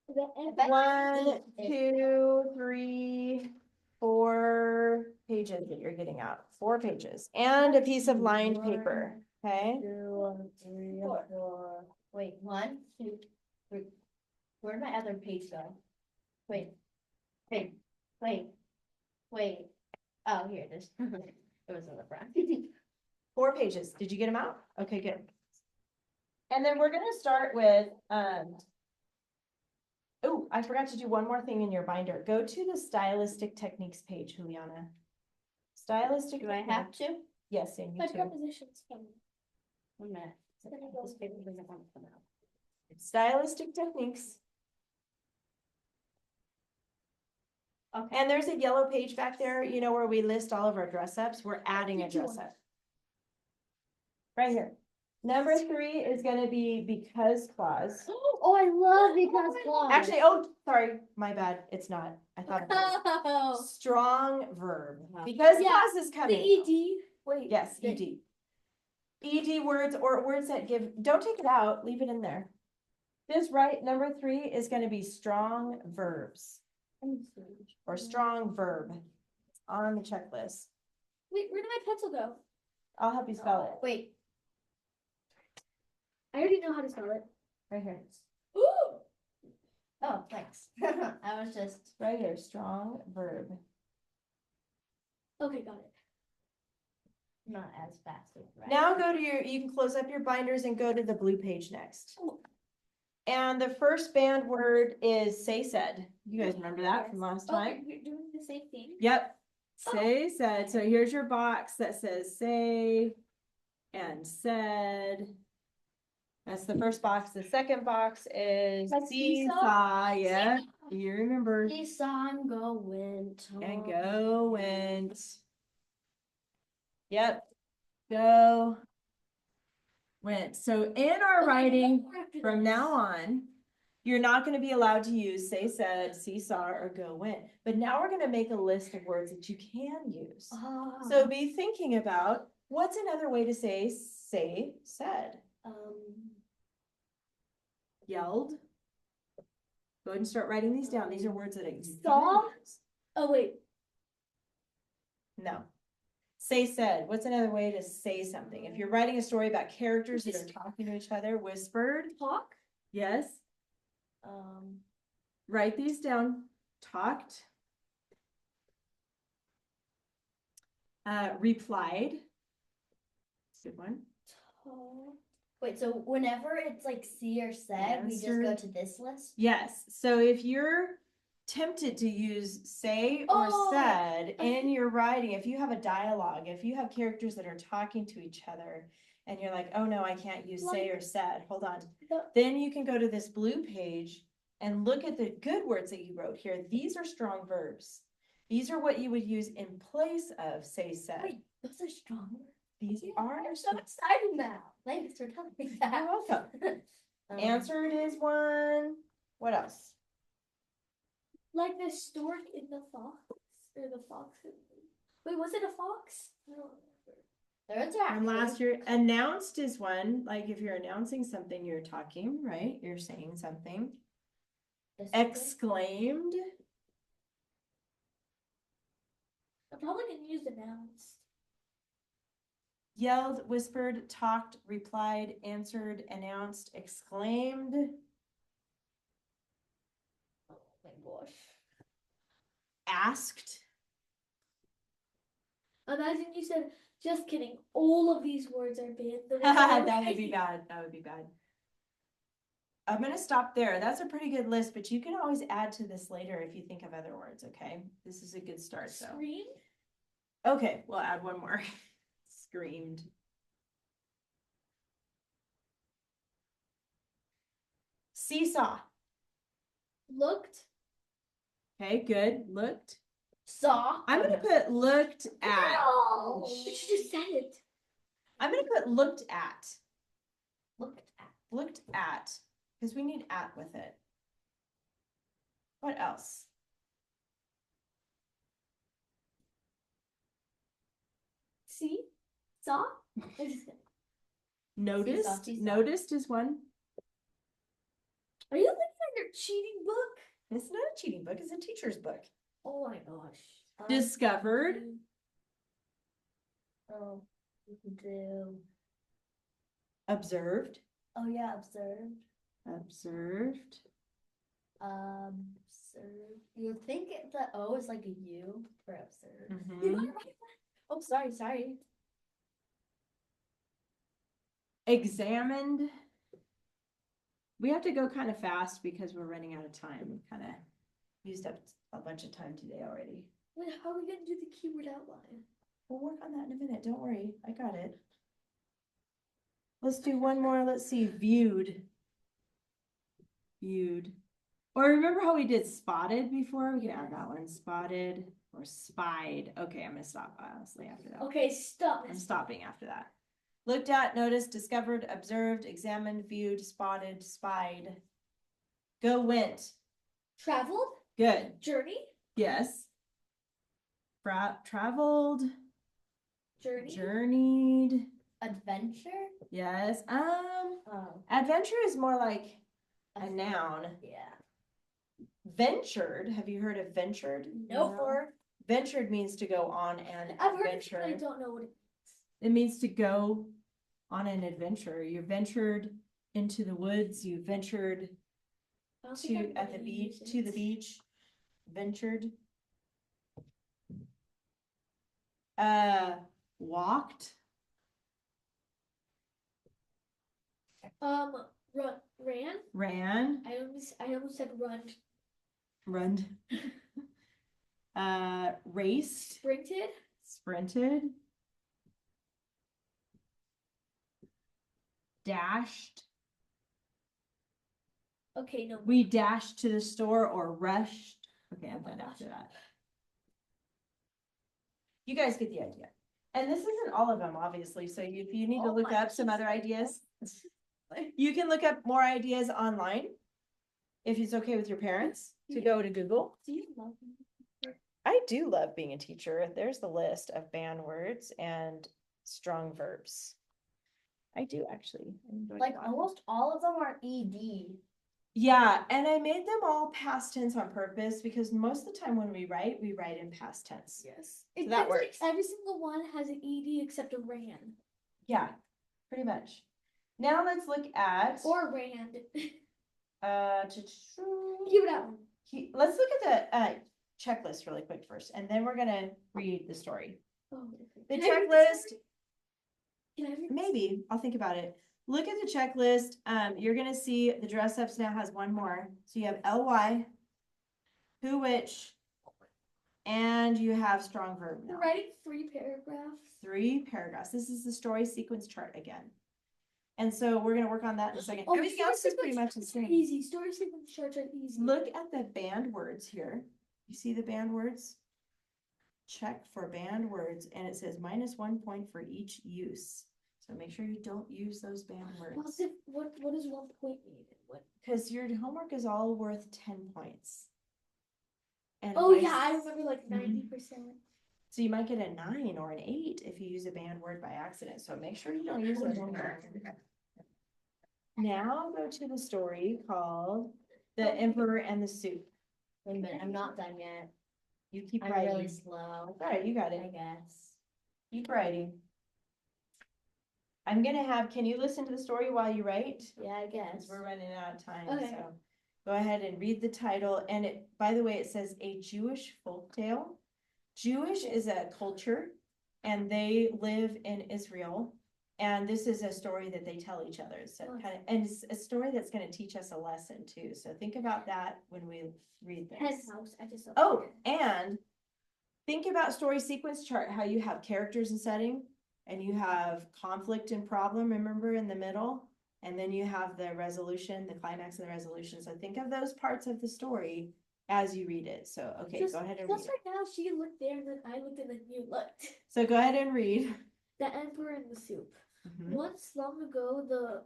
The end. 1, 2, 3, 4 pages that you're getting out. 4 pages and a piece of lined paper. Okay. 2, 3, 4. Wait, 1, 2, 3. Where'd my other page go? Wait. Oh, here it is. It was in the front. 4 pages. Did you get them out? Okay, good. And then we're gonna start with, oh, I forgot to do one more thing in your binder. Go to the stylistic techniques page, Juliana. Stylistic. Do I have to? Yes, and you My too. preposition's coming. 1 minute. This paper doesn't want to come out. Stylistic techniques. Okay. And there's a yellow page back there, you know, where we list all of our dress ups. We're adding a Did you dress want- up. Right here. Number 3 is gonna be because clause. Oh, I love because clause. Actually, oh, sorry, my bad. It's not. I thought it was. Oh, Strong verb. Wow. Because Yeah, clause is the coming. ED. Wait. Yes, the- ED. ED words or words that give, don't take it out, leave it in there. This right, number 3 is gonna be strong verbs or strong verb on the checklist. Wait, where did my pencil go? I'll help you spell it. Wait, I already know how to spell it. Right here. Ooh. oh, thanks. I was just, Right here, strong verb. Okay, got it. not as fast as right. Now go to your, you can close up your binders and go to the blue page next. And the first band word is say said. You guys remember that from last Oh, time? you're doing the same thing? Yep. Say said. So here's your box that says say and said. That's the first box. The second box is Like seesaw? seesaw. Yeah, you remember. Lisa, I'm going. And go went. Yep. Go went. So in our writing from now on, you're not going to be allowed to use say said, seesaw, or go went. But now we're going to make a list of words that you can use. So be thinking about what's another way to say said. Yelled. Go ahead and start writing these down. These are words that exist. Saw? Oh, wait. No. Say said, what's another way to say something? If you're writing a story about characters that are talking to each other, whispered, Talk. yes, write these down, talked. Replied. Good one. Talk. Wait, so whenever it's like see or said, we just go Answered. to this list? Yes, so if you're tempted to use say or Oh, said I in your writing, if you have a dialogue, if you have characters that are talking to each other, and you're like, oh no, I can't use say or said, hold on. The- Then you can go to this blue page and look at the good words that you wrote here. These are strong verbs. These are what you would use in place of say said. Wait, those are strong words. These Yeah, are I'm so excited now. Thanks for telling me that. You're welcome. Answered is one. What else? Like the stork in the fox, or the fox. Wait, was it a fox? I don't remember. There's are From last year, announced is one, like if you're announcing something, you're talking, right? You're saying something. Exclaimed, I'm probably gonna use announced. yelled, whispered, talked, replied, answered, announced, exclaimed, Oh my gosh. asked. Imagine you said, just kidding, all of these words are banned. That would be bad. That would be bad. I'm gonna stop there. That's a pretty good list, but you can always add to this later if you think of other words, okay? This is a good start, so. Scream. Okay, we'll add one more. Screamed. Seesaw. Looked. Okay, good. Looked. Saw. I'm gonna put looked at. No, but you just said it. I'm gonna put looked at. Looked at. Looked at, because we need at with it. What else? See? Saw? I just said- Noticed. seesaw. Noticed is one. Are you looking at your cheating book? It's not a cheating book, it's a teacher's book. Oh my gosh. Discovered. Oh, we can do. Observed. Oh yeah, observed. Observed. Observed. You would think the O is like a U for observed. Mhm. Oh, sorry. Examined. We have to go kind of fast because we're running out of time. We kind of used up a bunch of time today already. Wait, how are we gonna do the keyword outline? We'll work on that in a minute. Don't worry. I got it. Let's do one more. Let's see. Viewed. Viewed. Or remember how we did spotted before? We can add that one. Spotted or spied. Okay, I'm gonna stop honestly after that. Okay, stop. I'm stopping after that. Looked at, noticed, discovered, observed, examined, viewed, spotted, spied. Go went. Traveled? Good. Journey? Yes. Traveled. Journey? Journeyed. Adventure. Yes. Oh, Adventure is more like a noun. yeah. Ventured. Have you heard of ventured? Nope. No. Ventured means to go on an I've heard it, adventure. but I don't know what it It means to go on an adventure. You ventured into the woods. You ventured I don't think I'm at the gonna beach, use to it. the beach. Ventured. Walked. Ran? Ran. I almost said run. Run. Raced. Sprinted? Sprinted. Dashed. Okay, no. We dashed to the store or rushed. Okay, I'm done after that. You guys get the idea. And this isn't all of them, obviously, so if you need to Oh look my up some other goodness. ideas, you can look up more ideas online. If it's okay with your parents to go to Google. Do you love me? I do love being a teacher. There's the list of banned words and strong verbs. I do actually. I enjoy Like a lot. almost all of them are ED. Yeah, and I made them all past tense on purpose because most of the time when we write in past tense. Yes. So It that feels like works. every single one has an ed except a ran Yeah, pretty much. Now let's look at, or rand. Keep it out. let's look at the checklist really quick first, and then we're gonna read the story. Oh, The can I read this checklist, story? Can I read this? maybe, I'll think about it. Look at the checklist. You're gonna see the dress ups now has one more. So you have LY, who, which, and you have strong verb now. We're writing 3 paragraphs. 3 paragraphs. This is the story sequence chart again. And so we're gonna work on that in a second. Oh, Everything story else is pretty sequence much the is same. Easy. Story sequence charts are easy. Look at the banned words here. You see the banned words? Check for banned words, and it says -1 point for each use. So make sure you don't use those banned What's words. it, what does 1 point mean? What? Because your homework is all worth 10 points. And Oh vice- yeah, I remember like Mhm. 90%. So you might get a 9 or an 8 if you use a banned word by accident. So make sure you don't use those. Now go to the story called The Emperor and the Soup. Wait a minute, I'm not done yet. You keep I'm writing. really slow, All right, you got I it. guess. Keep writing. I'm gonna have, can you listen to the story while you write? Yeah, I guess. Because we're running out of time, Okay. so go ahead and read the title. And it, by the way, it says a Jewish folktale. Jewish is a culture and they live in Israel. And this is a story that they tell each other. So kind of, and it's a story that's gonna teach us a lesson too. So think about that when we read Hen this. house. I just saw Oh, that. and think about story sequence chart, how you have characters and setting, and you have conflict and problem, remember, in the middle? And then you have the resolution, the climax and the resolution. So think of those parts of the story as you read it. So, okay, Just- go ahead and read Just it. right now, she looked there, and then I looked, and then you looked. So go ahead and read. The Emperor and the Soup. Mhm. Once long ago, the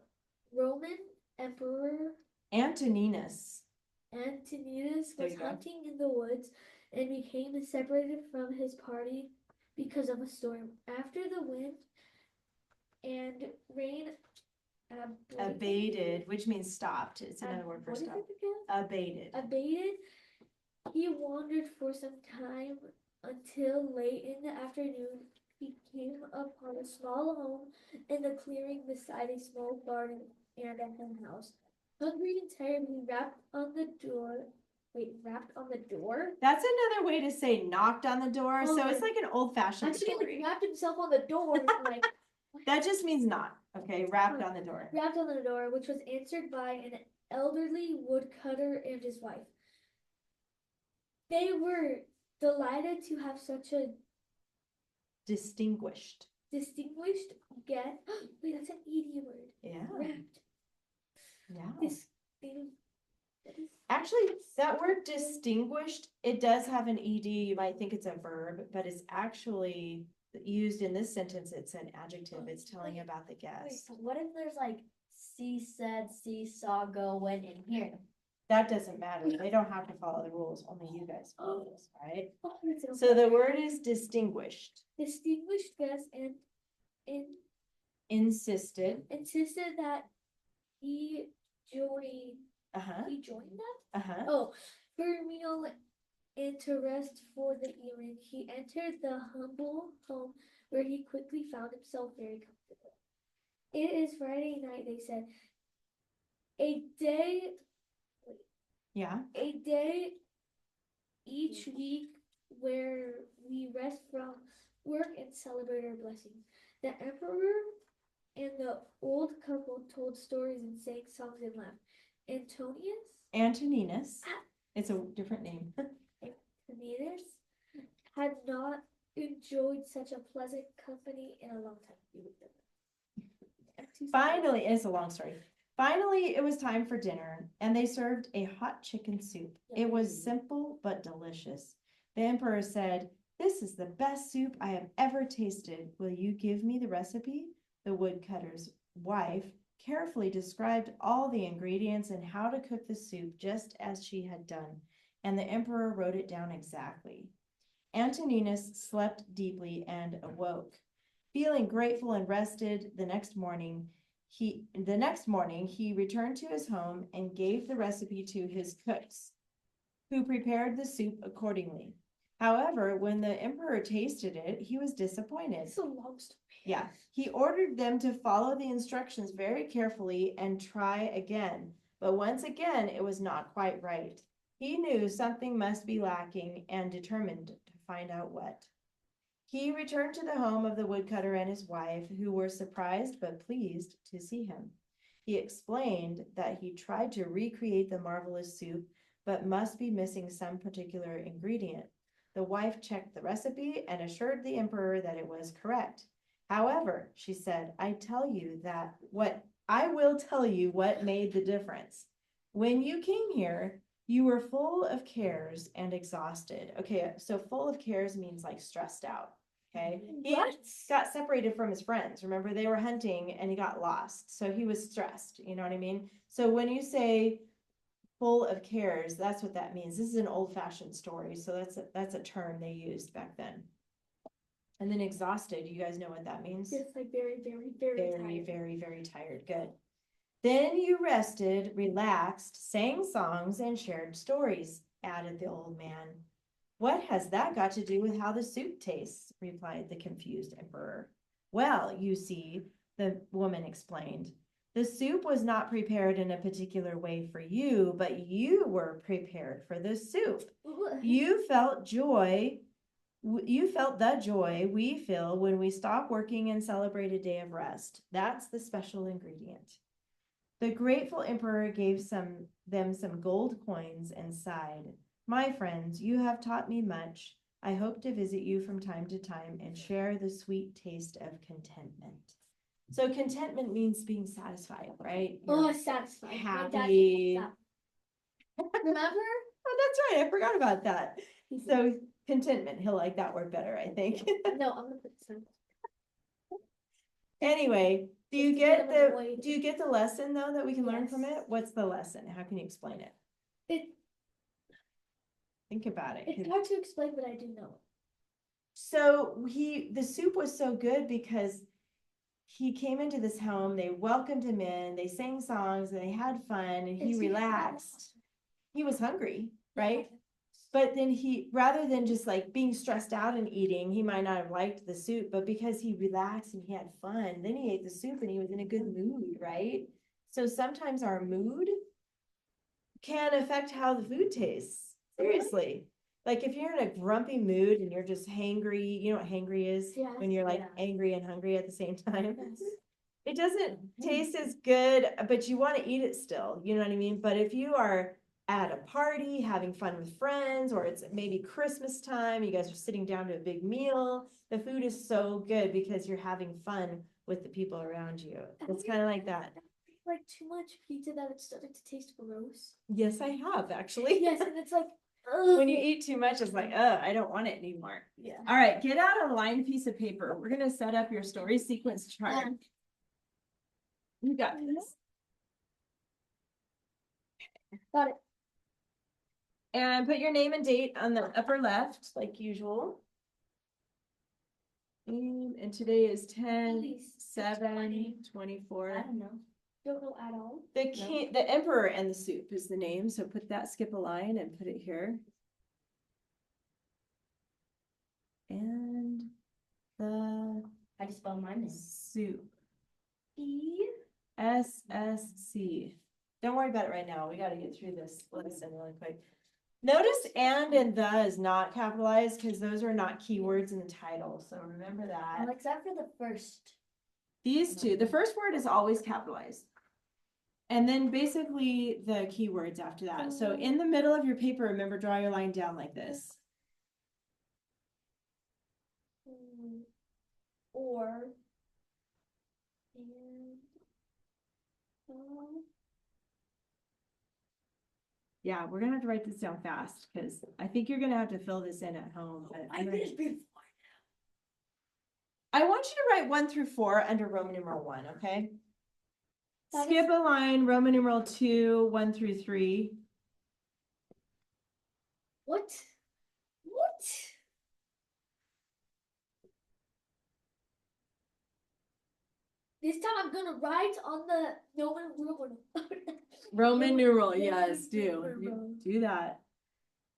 Roman Emperor Antoninus. Antoninus There was you go. hunting in the woods and became separated from his party because of a storm. After the wind and rain Abated, which means stopped. It's another word for what is stop. it again? Abated. Abated, he wandered for some time until late in the afternoon. He came upon a small home in the clearing beside a small garden and a hen house. Hungry and tired, he rapped on the door. Rapped on the door? That's another way to say knocked on the door. So it's Okay. like an old I fashioned think he story. like rapped himself on the door, like That just means knock. Okay, rapped on the door. rapped on the door, which was answered by an elderly woodcutter and his wife. They were delighted to have such a Distinguished. distinguished guest. Wait, that's an ed word. Yeah. Rapped. Yeah. That is Actually, that word distinguished, it does have an ed. You might think it's a verb, but it's actually used in this sentence. It's an adjective. It's telling about the Wait, guest. so what if there's like she said, see, saw, go, went in here? That doesn't matter. They don't have to follow the rules. Only you guys follow this, right? oh, that's it, So okay. the word is distinguished. Distinguished guest and Insisted. insisted that he join. Uh-huh. He joined them. Uh-huh. Oh, for a meal and to rest for the evening, he entered the humble home where he quickly found himself very comfortable. It is Friday night, they said. A day Yeah. Each week where we rest from work and celebrate our blessings. The emperor and the old couple told stories and sang songs and laughed. Antoninus. It's a different name. Antoninus had not enjoyed such a pleasant company in a long time. Finally, it's a long story. Finally, it was time for dinner, and they served a hot chicken soup. It was simple but delicious. The emperor said, "This is the best soup I have ever tasted. Will you give me the recipe?" The woodcutter's wife carefully described all the ingredients and how to cook the soup just as she had done, and the emperor wrote it down exactly. Antoninus slept deeply and awoke. Feeling grateful and rested the next morning, The next morning, he returned to his home and gave the recipe to his cooks, who prepared the soup accordingly. However, when the emperor tasted it, he was disappointed. It's a long story. Yeah, he ordered them to follow the instructions very carefully and try again. But once again, it was not quite right. He knew something must be lacking and determined to find out what. He returned to the home of the woodcutter and his wife, who were surprised but pleased to see him. He explained that he tried to recreate the marvelous soup, but must be missing some particular ingredient. The wife checked the recipe and assured the emperor that it was correct. However, she said, I will tell you what made the difference. When you came here, you were full of cares and exhausted. Okay, so full of cares means like stressed out. Okay, he What? got separated from his friends. Remember, they were hunting and he got lost. So he was stressed. You know what I mean? So when you say full of cares, that's what that means. This is an old-fashioned story. So that's a term they used back then. And then exhausted, you guys know what that means? Just like very, very, very Very, tired. very, very tired. Good. Then you rested, relaxed, sang songs, and shared stories, added the old man. What has that got to do with how the soup tastes? Replied the confused emperor. Well, you see, the woman explained, the soup was not prepared in a particular way for you, but you were prepared for the soup. You felt the joy we feel when we stop working and celebrate a day of rest. That's the special ingredient. The grateful emperor gave them some gold coins and sighed. My friends, you have taught me much. I hope to visit you from time to time and share the sweet taste of contentment. So contentment means being satisfied, right? Oh, satisfied. My dad happy. said that. Remember? Oh, that's right. I forgot about that. So contentment, he'll like that word better, I think. No, I'm gonna put this in. Anyway, do you Just to get get him the annoyed. do you get the lesson though that we can learn from Yes. it? What's the lesson? How can you explain it? Think about it. 'Cause- It's hard to explain, but I do know. So the soup was so good because he came into this home, they welcomed him in, they sang songs, and they had fun, and he It's- relaxed. He was hungry, right? Yeah. But then rather than just like being stressed out and eating, he might not have liked the soup, but because he relaxed and he had fun, then he ate the soup and he was in a good mood, right? So sometimes our mood can affect how the food tastes. Seriously. Like if you're in a grumpy mood and you're just hangry, you know what hangry is? Yes. When you're like Yeah. angry and hungry at the same time. Yes. It doesn't taste as good, but you want to eat it still, you know what I mean? But if you are at a party, having fun with friends, or it's maybe Christmas time, you guys are sitting down to a big meal, the food is so good because you're having fun with the people around you. It's kind of like that. Like too much pizza that it's starting to taste gross. Yes, I have actually. Yes, and it's like, When you eat too much, it's like, I don't want it anymore. yeah. All right, get out a lined piece of paper. We're gonna set up your story sequence chart. You got this. Got it. And put your name and date on the upper left, like usual. And today is Please. 10/7/24. I don't know. Don't know at all. The emperor and the soup is the name, so put that, skip a line and put it here. And the How do you spell my name? soup, E. SSC. Don't worry about it right now. We gotta get through this lesson really quick. Notice and the is not capitalized because those are not keywords in the title, so remember that. Well, except for the first. These two, the first word is always capitalized. And then basically the keywords after that. So in the middle of your paper, remember, draw your line down like this. Or. And. Yeah, we're gonna have to write this down fast because I think you're gonna have to fill this in at home. But I finished before. I want you to write 1 through 4 under Roman numeral 1, okay? That Skip a line, Roman numeral 2, 1 through 3. What? What? This time I'm gonna write on the Roman numeral. Roman numeral, Yeah, yes, do, numeral. do that.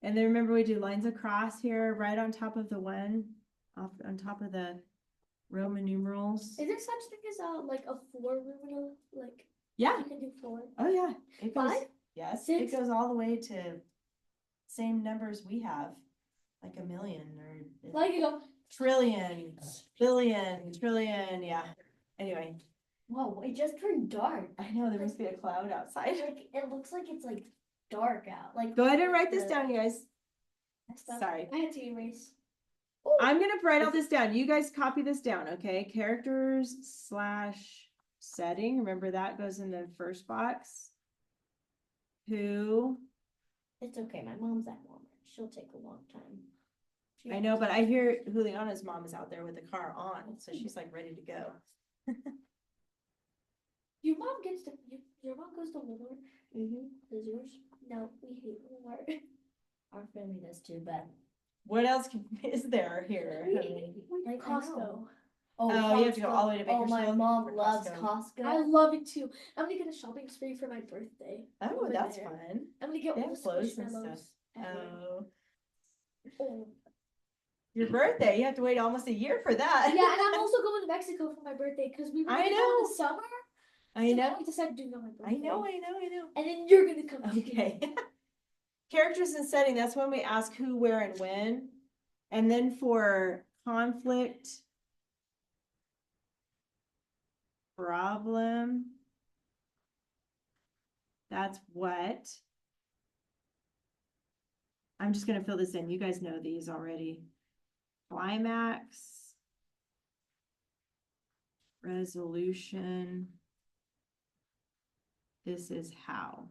And then remember we do lines across here, right on top of the one, on top of the Roman numerals. Is there such thing as like a 4 numeral? Like Yeah, you can do 4. oh yeah, it goes, 5? yes, 6? it goes all the way to same numbers we have, like a million or Like you go. trillion, billion, trillion, yeah. Anyway, Whoa, it just turned dark. I know there must be a cloud outside. Like, it looks like it's like dark out. Like, Go ahead and write this the- down, you guys. Stop. Sorry. I had to erase. I'm gonna write all this down. You guys copy this down, okay? Characters / setting. Remember that goes in the first box. Who? It's okay. My mom's at Walmart. She'll take a long time. She I know, but I hear Juliana's mom is out there with the car on, so she's like ready to go. Your mom gets to your mom goes to Walmart. Mm-hmm. Does yours? No, we hate Walmart. Our family does too, but What else is there here? like Costco. Oh, you have to go Costco. all the way to Oh, my Bakersfield mom for loves Costco. I Costco. love it too. I'm gonna get a shopping spree for my birthday. Oh, over that's there. fun. I'm gonna get They all have the clothes and squishmallows. stuff. ever. Oh, Oh. your birthday, you have to wait almost a year for that. Yeah, and I'm also going to Mexico for my birthday because we were I gonna go in know. the summer. I so know, I decided to do it on my I birthday. know, I know, I know. And then you're gonna come. too. Okay. Characters and setting, that's when we ask who, where, and when. And then for conflict, problem, that's what. I'm just gonna fill this in. You guys know these already. Climax, resolution. This is how.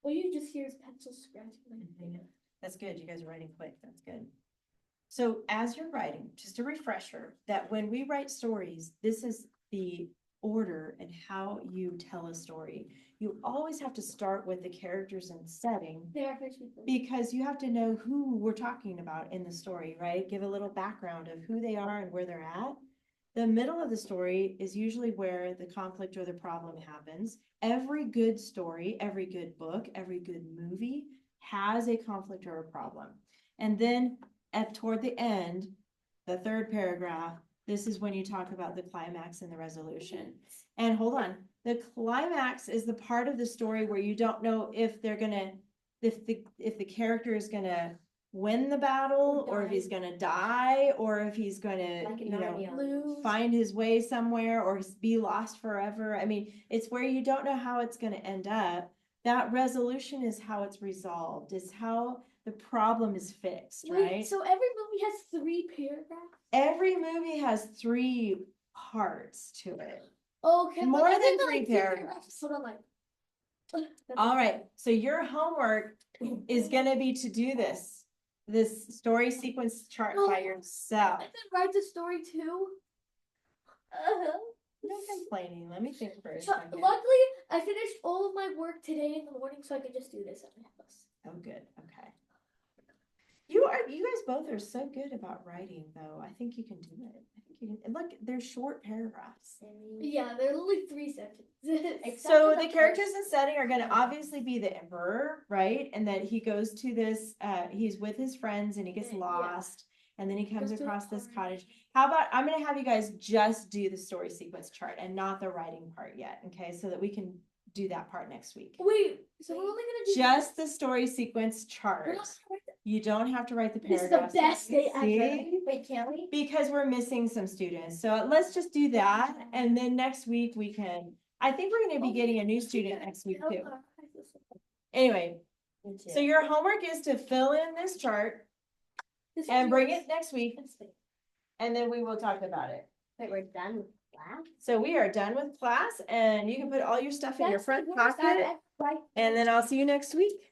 All you just hear is pencil scratching my finger. That's good. You guys are writing quick. That's good. So as you're writing, just a refresher that when we write stories, this is the order and how you tell a story. You always have to start with the characters and setting They are finished with them. because you have to know who we're talking about in the story, right? Give a little background of who they are and where they're at. The middle of the story is usually where the conflict or the problem happens. Every good story, every good book, every good movie has a conflict or a problem. And then toward the end, the third paragraph, this is when you talk about the climax and the resolution. And hold on, the climax is the part of the story where you don't know if they're gonna, if the character is gonna win the battle, or if he's gonna die, or if he's gonna, Like in you know, Narnia. Lose. find his way somewhere or be lost forever. I mean, it's where you don't know how it's gonna end up. That resolution is how it's resolved, is how the problem is fixed, Wait, right? so every movie has 3 paragraphs? Every movie has 3 parts to it. Okay, More but I than think 3 like paragraphs. Hold on, like. All right, so your homework is gonna be to do this story sequence chart by yourself. I can write the story too. No complaining, let me think for a So, second. luckily, I finished all of my work today in the morning, so I could just do this at my house. Oh, good, okay. You guys both are so good about writing, though. I think you can do it. I think you can, and look, they're short paragraphs. Yeah, there are only 3 sentences. Except So for the the characters first- and setting are gonna obviously be the emperor, right? And that he goes to this, he's with his friends and he gets Yeah. lost. And then he comes Goes to a across this party. cottage. How about, I'm gonna have you guys just do the story sequence chart and not the writing part yet, okay? So that we can do that part next week. Wait, so we're only gonna do Just the story sequence We're chart. not gonna write that. You don't have to write the This is the paragraphs. best day ever. See? Wait, can't we? Because we're missing some students. So let's just do that. And then next week we can, I think we're gonna be getting a new student next week too. Anyway, Me too. so your homework is to fill in this chart This and is bring yours. it next week. And then we will talk about it. Wait, we're done with class? So we are done with class and you can put all your stuff in your That's the front worst I've pocket. ever- right. And then I'll see you next week.